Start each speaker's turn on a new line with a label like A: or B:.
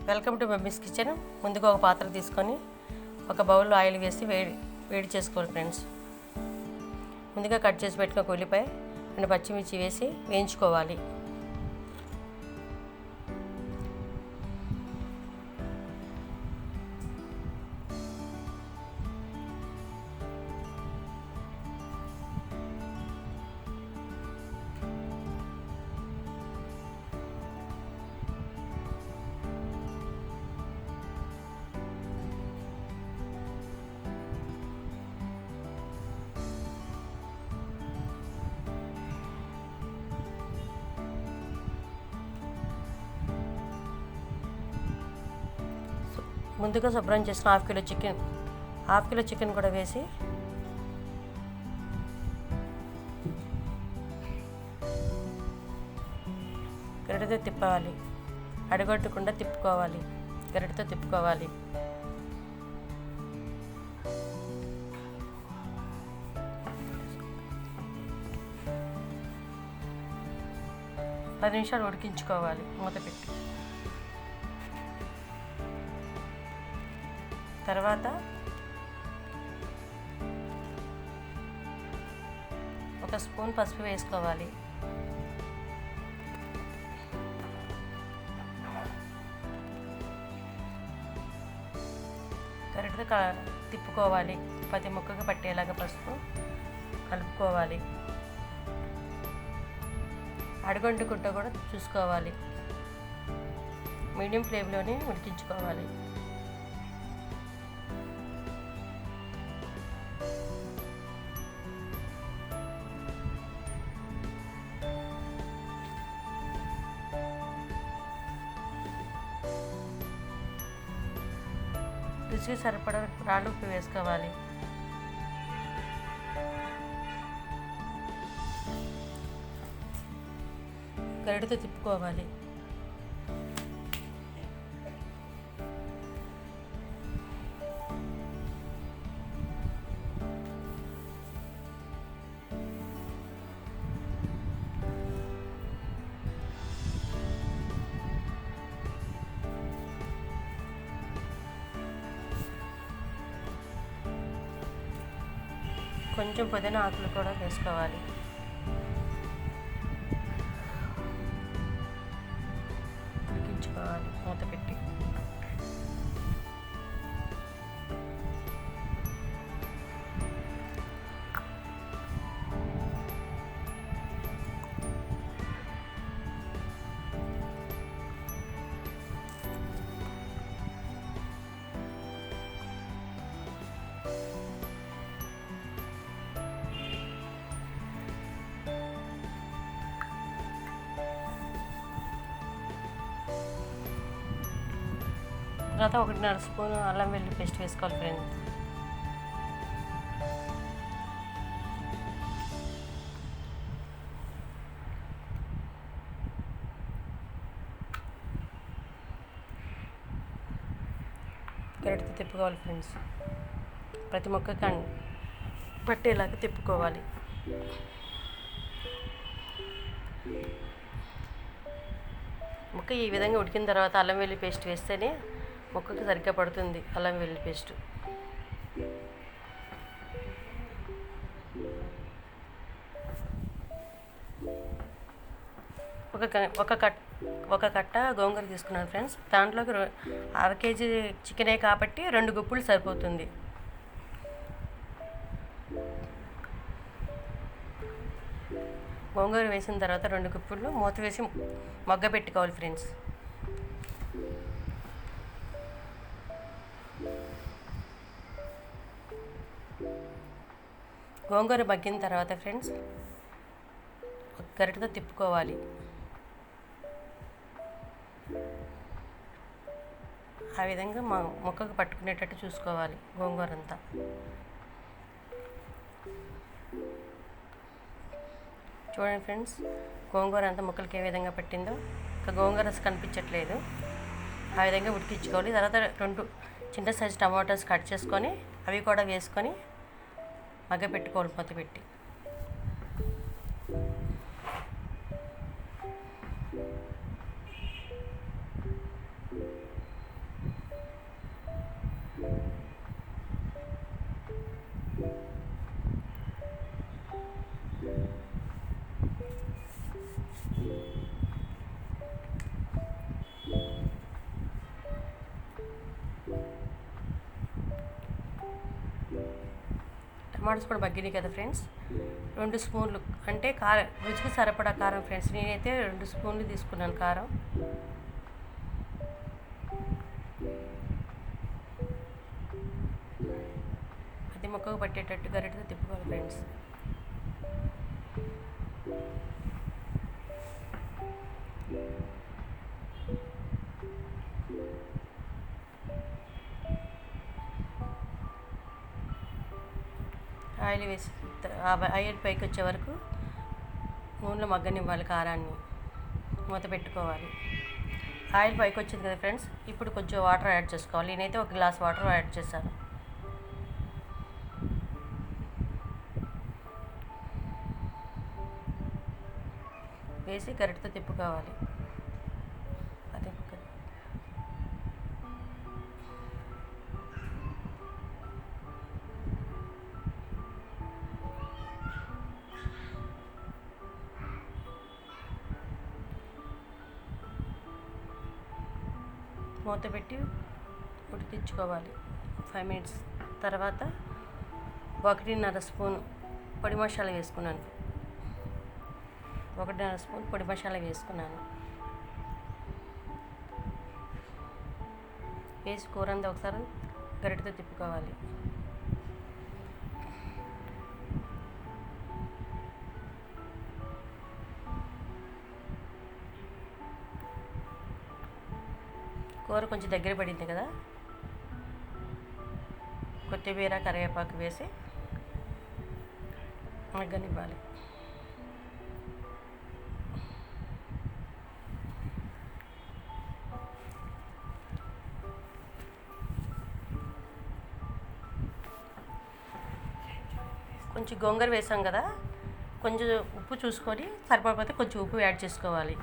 A: Welcome to mummies kitchen. ముందుగా ఒక పాత్ర తీసుకొని ఒక బౌల్లో ఆయిల్ వేసి వేడి చేసుకోవాలి ఫ్రెండ్స్. ముందుగా కట్ చేసి పెట్టుకున్న ఉల్లిపాయ 2 పచ్చిమిర్చి వేసి వేయించుకోవాలి. ముందుగా శుభ్రం చేసిన హాఫ్ కిలో చికెన్ కూడా వేసి గరిటెతో తిప్పాలి. అడగొట్టకుండా తిప్పుకోవాలి. గరిటెతో తిప్పుకోవాలి. పది నిమిషాలు ఉడికించుకోవాలి మూత పెట్టి. తర్వాత ఒక స్పూన్ పసుపు వేసుకోవాలి. కరెక్ట్గా తిప్పుకోవాలి. ప్రతి ముక్కగా పట్టేలాగా పసుపు కలుపుకోవాలి. అడుగంటుకుంటూ కూడా చూసుకోవాలి. మీడియం ఫ్లేమ్లోనే ఉడికించుకోవాలి. రుచికి సరిపడా రాళ్ళు ఉప్పు వేసుకోవాలి. గరిటెతో తిప్పుకోవాలి. కొంచెం పుదీనా ఆకులు కూడా వేసుకోవాలి. ఉడికించుకోవాలి మూత పెట్టి. తర్వాత 1.5 స్పూన్ అల్లం వెల్లుల్లి పేస్ట్ వేసుకోవాలి ఫ్రెండ్స్. గరిటెతో తిప్పుకోవాలి ఫ్రెండ్స్. ప్రతి ముక్కకి పట్టేలాగా తిప్పుకోవాలి. ముక్క ఈ విధంగా ఉడికిన తర్వాత అల్లం వెల్లుల్లి పేస్ట్ వేస్తేనే ముక్కకి సరిగ్గా పడుతుంది. అల్లం వెల్లుల్లి పేస్ట్ ఒక కట్ట గోంగూర తీసుకున్నాను ఫ్రెండ్స్. దాంట్లోకి 1/2 కేజీ చికెనే కాబట్టి 2 గుప్పులు సరిపోతుంది. గోంగూర వేసిన తర్వాత 2 గుప్పులు మూత వేసి మగ్గ పెట్టుకోవాలి ఫ్రెండ్స్. గోంగూర మగ్గిన తర్వాత ఫ్రెండ్స్ గరిటెతో తిప్పుకోవాలి. ఆ విధంగా ముక్కకు పట్టుకునేటట్టు చూసుకోవాలి గోంగూర అంతా. చూడండి ఫ్రెండ్స్, గోంగూర అంతా ముక్కలకి ఏ విధంగా పట్టిందో. ఇంకా గోంగూర కనిపించట్లేదు. ఆ విధంగా ఉడికించుకోవాలి. తర్వాత 2 చిన్న సైజు టమాటోస్ కట్ చేసుకొని అవి కూడా వేసుకొని మగ్గ పెట్టుకోవాలి మూత పెట్టి. టమాటోస్ కూడా మగ్గినాయి కదా ఫ్రెండ్స్. 2 స్పూన్లు అంటే కారం, రుచికి సరిపడా కారం ఫ్రెండ్స్. నేనైతే 2 స్పూన్లు తీసుకున్నాను కారం. అది ముక్కకు పట్టేటట్టు గరిటెతో తిప్పుకోవాలి ఫ్రెండ్స్. ఆయిల్ వేసి ఆయిల్ పైకి వచ్చే వరకు నూనెలో మగ్గనివ్వాలి కారాన్ని. మూత పెట్టుకోవాలి. ఆయిల్ పైకి వచ్చింది కదా ఫ్రెండ్స్. ఇప్పుడు కొంచెం వాటర్ యాడ్ చేసుకోవాలి. నేనైతే 1 గ్లాస్ వాటర్ యాడ్ చేశాను. వేసి గరిటెతో తిప్పుకోవాలి. అదే మూత పెట్టి ఉడికించుకోవాలి 5 మినిట్స్. తర్వాత 1.5 స్పూన్ పొడి మసాలా వేసుకున్నాను. 1.5 స్పూన్ పొడి మసాలా వేసుకున్నాను. వేసి కూర అంతా ఒకసారి గరిటెతో తిప్పుకోవాలి. కూర కొంచెం దగ్గర పడింది కదా, కొత్తిమీర కరివేపాకు వేసి మగ్గనివ్వాలి. కొంచెం గోంగూర వేసాం కదా, కొంచెం ఉప్పు చూసుకొని సరిపడిపోతే కొంచెం ఉప్పు యాడ్ చేసుకోవాలి.